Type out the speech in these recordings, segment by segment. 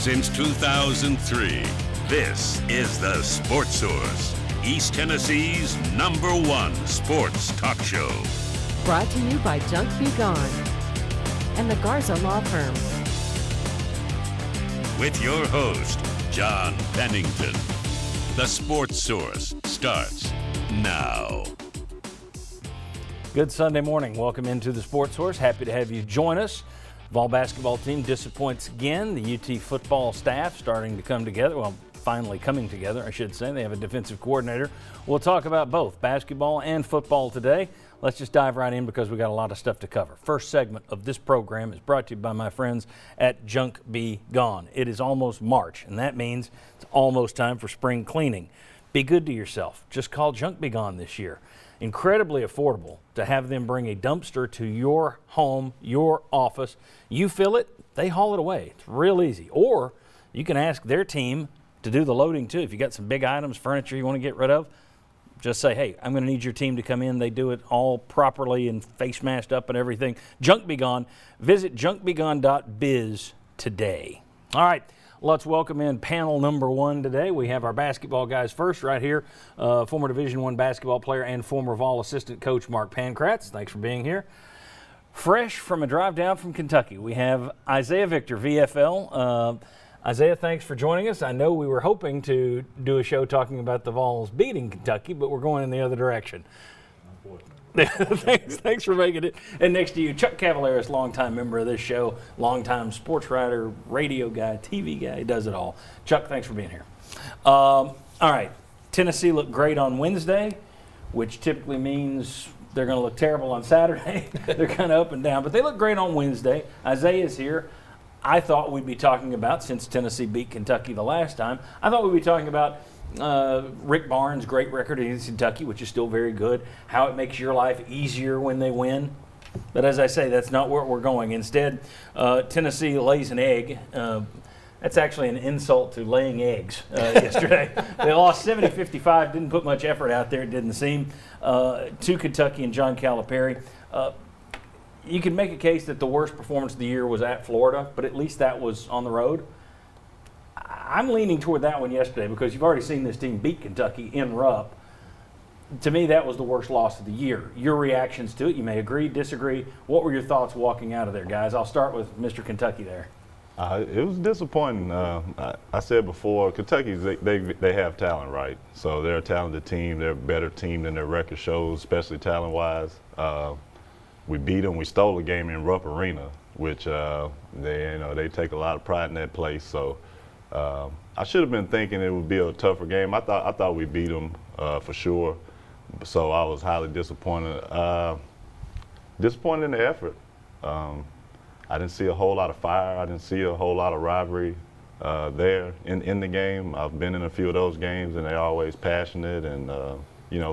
Since 2003, this is the Sports Source, East Tennessee's #1 sports talk show. Brought to you by Junk Be Gone and the Garza Law Firm. With your host, John Pennington. The Sports Source starts now. Good Sunday morning. Welcome into the Sports Source. Happy to have you join us. Vol basketball team disappoints again. The UT football staff starting to come together. Well, finally coming together, I should say. They have a defensive coordinator. We'll talk about both basketball and football today. Let's just dive right in because we got a lot of stuff to cover. First segment of this program is brought to you by my friends at Junk Be Gone. It is almost March, and that means it's almost time for spring cleaning. Be good to yourself. Just call Junk Be Gone this year. Incredibly affordable to have them bring a dumpster to your home, your office. You fill it, they haul it away. It's real easy. Or you can ask their team to do the loading too. If you got some big items, furniture you want to get rid of, just say, hey, I'm going to need your team to come in. They do it all properly and face masked up and everything. Junk Be Gone. Visit junkbegone.biz today. All right. Let's welcome in panel number one today. We have our basketball guys first right here. Former Division I basketball player and former Vol assistant coach Mark Pankratz. Thanks for being here. Fresh from a drive down from Kentucky, we have Isaiah Victor, VFL. Isaiah, thanks for joining us. I know we were hoping to do a show talking about the Vols beating Kentucky, but we're going in the other direction. Thanks for making it. And next to you, Chuck Cavaleris, longtime member of this show, longtime sports writer, radio guy, TV guy, he does it all. Chuck, thanks for being here. All right, Tennessee looked great on Wednesday, which typically means they're going to look terrible on Saturday. They're kind of up and down, but they look great on Wednesday. Isaiah's here. I thought we'd be talking about, since Tennessee beat Kentucky the last time, I thought we'd be talking about Rick Barnes' great record against Kentucky, which is still very good, how it makes your life easier when they win. But as I say, that's not where we're going. Instead, Tennessee lays an egg. That's actually an insult to laying eggs yesterday. They lost 70-55, didn't put much effort out there, it didn't seem, to Kentucky and John Calipari. You can make a case that the worst performance of the year was at Florida, but at least that was on the road. I'm leaning toward that one yesterday because you've already seen this team beat Kentucky in Rupp. To me, that was the worst loss of the year. Your reactions to it, you may agree, disagree. What were your thoughts walking out of there, guys? I'll start with Mr. Kentucky there. It was disappointing. I said before, Kentucky, they have talent, right? So they're a talented team. They're a better team than their record shows, especially talent-wise. We beat them. We stole a game in Rupp Arena, which they take a lot of pride in that place. So. I should have been thinking it would be a tougher game. I thought we beat them for sure. So I was highly disappointed. Disappointed in the effort. I didn't see a whole lot of fire. I didn't see a whole lot of rivalry there in the game. I've been in a few of those games, and they're always passionate and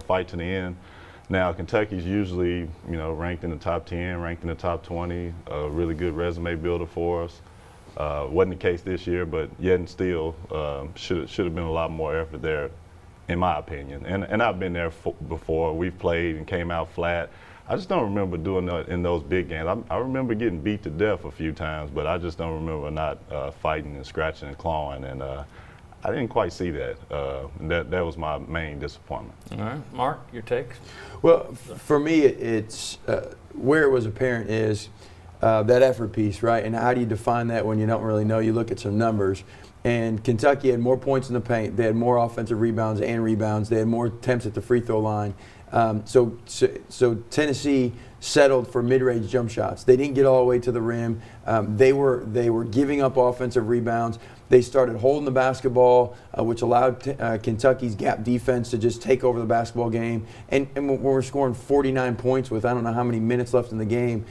fight to the end. Now Kentucky's usually ranked in the top 10, ranked in the top 20. A really good resume builder for us. Wasn't the case this year, but yet and still should have been a lot more effort there, in my opinion. And I've been there before. We've played and came out flat. I just don't remember doing that in those big games. I remember getting beat to death a few times, but I just don't remember not fighting and scratching and clawing. And I didn't quite see that. That was my main disappointment. All right, Mark, your takes? Well, for me, it's where it was apparent is that effort piece, right? And how do you define that when you don't really know? You look at some numbers. And Kentucky had more points in the paint. They had more offensive rebounds and rebounds. They had more attempts at the free throw line. So Tennessee settled for mid-range jump shots. They didn't get all the way to the rim. They were giving up offensive rebounds. They started holding the basketball, which allowed Kentucky's gap defense to just take over the basketball game. And when we're scoring 49 points with I don't know how many minutes left in the game,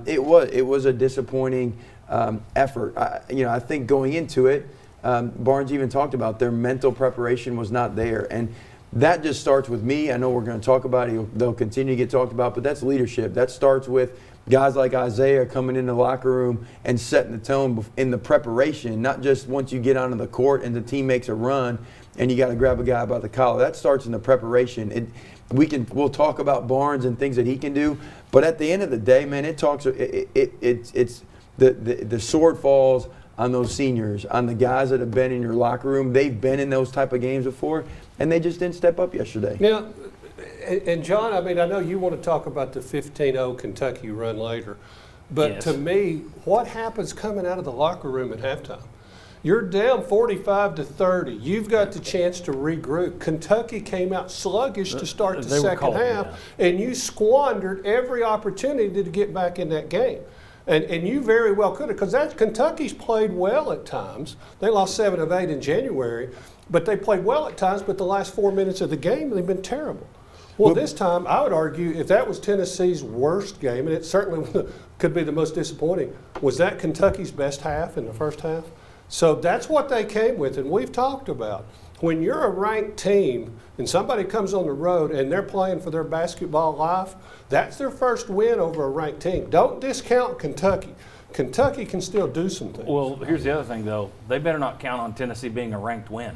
it was a disappointing effort. I think going into it, Barnes even talked about their mental preparation was not there. And that just starts with me. I know we're going to talk about it. They'll continue to get talked about, but that's leadership. That starts with guys like Isaiah coming into the locker room and setting the tone in the preparation, not just once you get onto the court and the team makes a run and you got to grab a guy by the collar. That starts in the preparation. We'll talk about Barnes and things that he can do, but at the end of the day, man, it's the sword falls on those seniors, on the guys that have been in your locker room. They've been in those type of games before, and they just didn't step up yesterday. Yeah, and John, I mean, I know you want to talk about the 15-0 Kentucky run later, but Yes. to me, what happens coming out of the locker room at halftime? You're down 45-30. You've got the chance to regroup. Kentucky came out sluggish to start the They were second cold, half, and you squandered every opportunity to get back in that game. And you very well could have, because Kentucky's played well at times. They lost 7 of 8 in January, but they played well at times, but the last 4 minutes of the game, they've been terrible. Well, this time, I would argue, if that was Tennessee's worst game, and it certainly could be the most disappointing, was that Kentucky's best half in the first half? So that's what they came with, and we've talked about. When you're a ranked team and somebody comes on the road and they're playing for their basketball life, that's their first win over a ranked team. Don't discount Kentucky. Kentucky can still do some things. Well, here's the other thing, though. They better not count on Tennessee being a ranked win,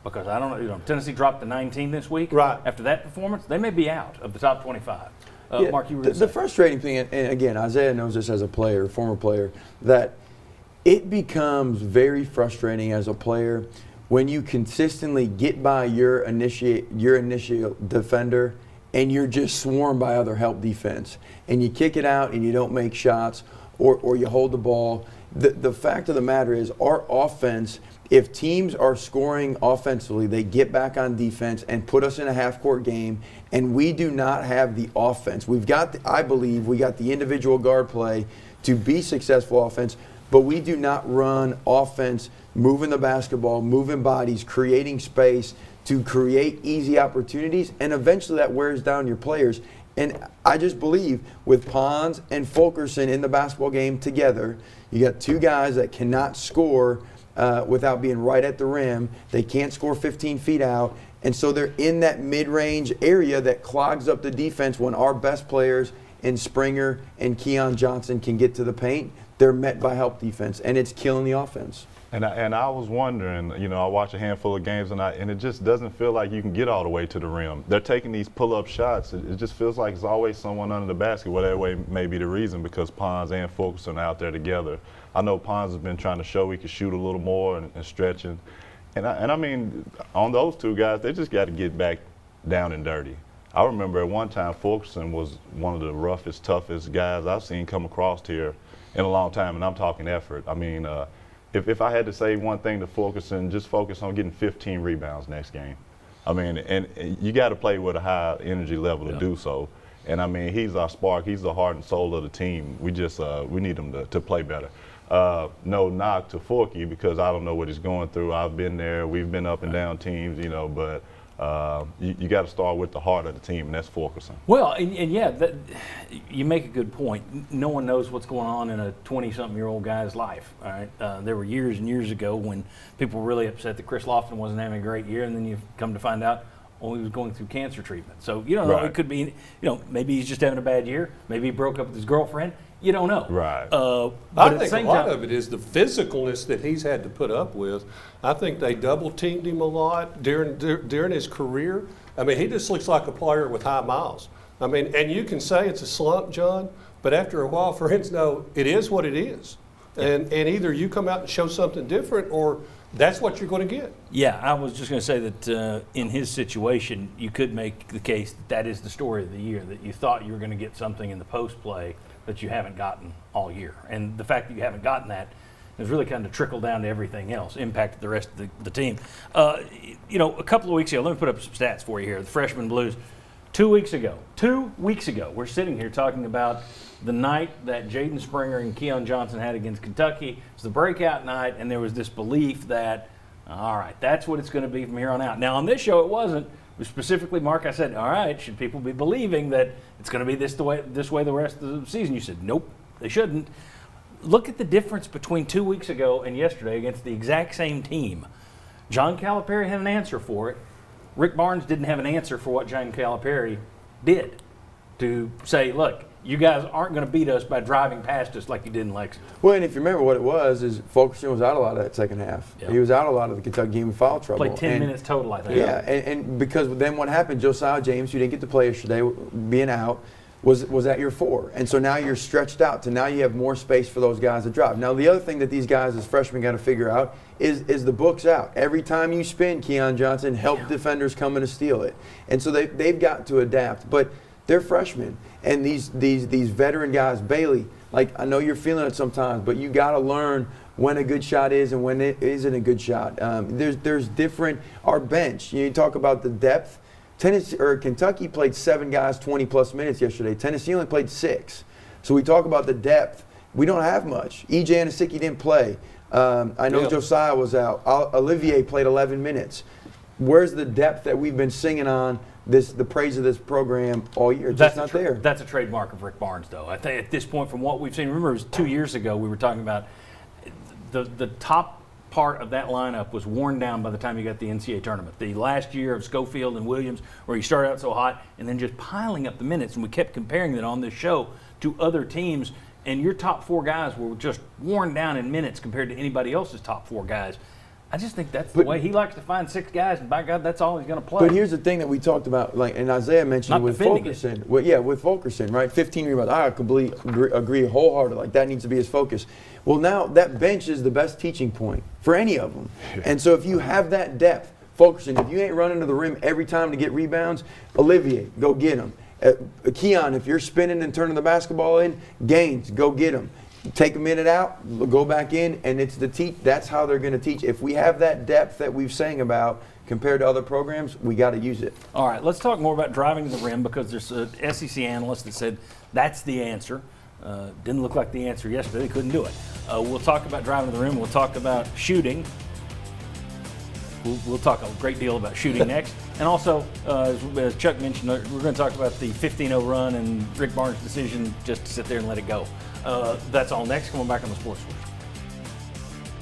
because I don't know. Tennessee dropped to 19 this week. Right. After that performance, they may be out of the top 25. Yeah, Mark, you were the gonna say. frustrating thing, and again, Isaiah knows this as a player, former player, that it becomes very frustrating as a player when you consistently get by your initial defender and you're just swarmed by other help defense, and you kick it out and you don't make shots, or you hold the ball. The fact of the matter is, our offense, if teams are scoring offensively, they get back on defense and put us in a half-court game, and we do not have the offense. I believe we got the individual guard play to be successful offense, but we do not run offense, moving the basketball, moving bodies, creating space to create easy opportunities, and eventually that wears down your players. And I just believe with Pons and Fulkerson in the basketball game together, you got two guys that cannot score without being right at the rim. They can't score 15 feet out, and so they're in that mid-range area that clogs up the defense when our best players in Springer and Keon Johnson can get to the paint. They're met by help defense, and it's killing the offense. And I was wondering, I watch a handful of games, and it just doesn't feel like you can get all the way to the rim. They're taking these pull-up shots. It just feels like it's always someone under the basket, whatever way may be the reason, because Pons and Fulkerson are out there together. I know Pons has been trying to show he can shoot a little more and stretching. And I mean, on those two guys, they just got to get back down and dirty. I remember at one time Fulkerson was one of the roughest, toughest guys I've seen come across here in a long time, and I'm talking effort. I mean, if I had to say one thing to Fulkerson, just focus on getting 15 rebounds next game. I mean, and you got to play with a high energy level to do so. And I mean, he's our spark. He's the heart and soul of the team. We just we need him to play better. No knock to Forky, because I don't know what he's going through. I've been there. We've been up and down teams, but you got to start with the heart of the team, and that's Fulkerson. Well, and yeah, you make a good point. No one knows what's going on in a 20-something-year-old guy's life. All right, there were years and years ago when people were really upset that Chris Lofton wasn't having a great year, and then you come to find out, he was going through cancer treatment. So you don't know. Right. It could be, maybe he's just having a bad year. Maybe he broke up with his girlfriend. You don't know. Right. But I at the think a same lot time, of it is the physicalness that he's had to put up with. I think they double teamed him a lot during his career. I mean, he just looks like a player with high miles. I mean, and you can say it's a slump, John, but after a while, friends know it is what it is. And either you come out and show something different, or that's what you're going to get. Yeah, I was just going to say that in his situation, you could make the case that is the story of the year, that you thought you were going to get something in the post play that you haven't gotten all year. And the fact that you haven't gotten that has really kind of trickled down to everything else, impacted the rest of the team. A couple of weeks ago, let me put up some stats for you here. The Freshman Blues, 2 weeks ago, we're sitting here talking about the night that Jaden Springer and Keon Johnson had against Kentucky. It was the breakout night, and there was this belief that, all right, that's what it's going to be from here on out. Now, on this show, it wasn't. It was specifically, Mark, I said, all right, should people be believing that it's going to be this way the rest of the season? You said, nope, they shouldn't. Look at the difference between 2 weeks ago and yesterday against the exact same team. John Calipari had an answer for it. Rick Barnes didn't have an answer for what John Calipari did to say, look, you guys aren't going to beat us by driving past us like you did in Lexington. Well, and if you remember what it was, is Fulkerson was out a lot of that second half. Yeah. He was out a lot of the Kentucky game in foul trouble. Played 10 minutes total, I think. Yeah, and because then what happened, Josiah James, who didn't get to play yesterday, being out, was at your 4. And so now you're stretched out to now you have more space for those guys to drop. Now the other thing that these guys as freshmen got to figure out is the book's out. Every time you spin, Keon Johnson, help defenders coming to steal it. And so they've got to adapt. But they're freshmen. And these veteran guys, Bailey, like I know you're feeling it sometimes, but you got to learn when a good shot is and when it isn't a good shot. There's different, our bench, you talk about the depth. Kentucky played 7 guys 20-plus minutes yesterday. Tennessee only played 6. So we talk about the depth. We don't have much. E.J. Anasicki didn't play. I know Josiah was out. Olivier played 11 minutes. Where's the depth that we've been singing on, the praise of this program all year? It's just not there. That's a trademark of Rick Barnes, though. I think at this point, from what we've seen, remember it was 2 years ago we were talking about the top part of that lineup was worn down by the time you got the NCAA tournament. The last year of Schofield and Williams, where you started out so hot and then just piling up the minutes, and we kept comparing that on this show to other teams, and your top 4 guys were just worn down in minutes compared to anybody else's top 4 guys. I just think that's the way he likes to find 6 guys, and by God, that's all he's going to play. But here's the thing that we talked about, like, and Isaiah mentioned with Fulkerson. Well, yeah, with Fulkerson, right? 15 rebounds. I completely agree wholeheartedly. Like, that needs to be his focus. Well, now that bench is the best teaching point for any of them. And so if you have that depth, Fulkerson, if you ain't running to the rim every time to get rebounds, Olivier, go get him. Keon, if you're spinning and turning the basketball in, Gaines, go get him. Take a minute out, go back in, and it's that's how they're going to teach. If we have that depth that we've sang about compared to other programs, we got to use it. All right, let's talk more about driving to the rim, because there's an SEC analyst that said that's the answer. Didn't look like the answer yesterday. They couldn't do it. We'll talk about driving to the rim. We'll talk about shooting. We'll talk a great deal about shooting next. And also, as Chuck mentioned, we're going to talk about the 15-0 run and Rick Barnes' decision just to sit there and let it go. That's all next. Come on back on the Sports Source.